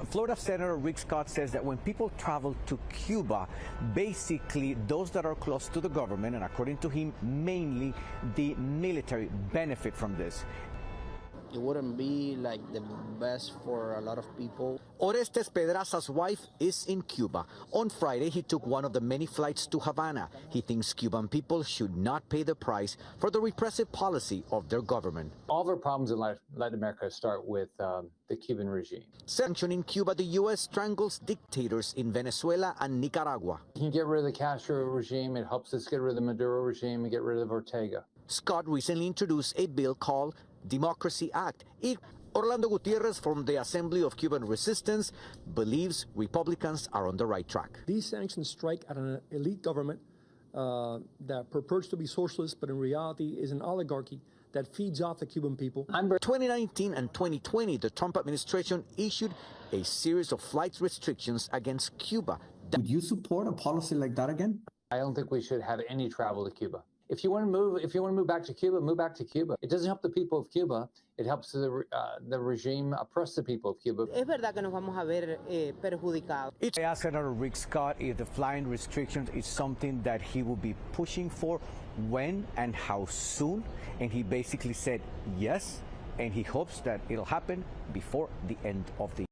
Florida Senator Rick Scott says that when people travel to Cuba, basically those that are close to the government, and according to him, mainly the military, benefit from this. It wouldn't be like the best for a lot of people. Orestes Pedraza's wife is in Cuba. On Friday, he took one of the many flights to Havana. He thinks Cuban people should not pay the price for the repressive policy of their government. All of our problems in Latin America start with the Cuban regime. Sanctioning Cuba, the U.S. strangles dictators in Venezuela and Nicaragua. You can get rid of the Castro regime. It helps us get rid of the Maduro regime and get rid of Ortega. Scott recently introduced a bill called Democracy Act. Orlando Gutierrez from the Assembly of Cuban Resistance believes Republicans are on the right track. These sanctions strike at an elite government that purports to be socialist, but in reality is an oligarchy that feeds off the Cuban people. In 2019 and 2020, the Trump administration issued a series of flight restrictions against Cuba. Would you support a policy like that again? I don't think we should have any travel to Cuba. If you want to move back to Cuba, move back to Cuba. It doesn't help the people of Cuba. It helps the regime oppress the people of Cuba. Es verdad que nos vamos a ver perjudicados. I asked Senator Rick Scott if the flying restrictions is something that he will be pushing for, when and how soon, and he basically said yes, and he hopes that it'll happen before the end of the year.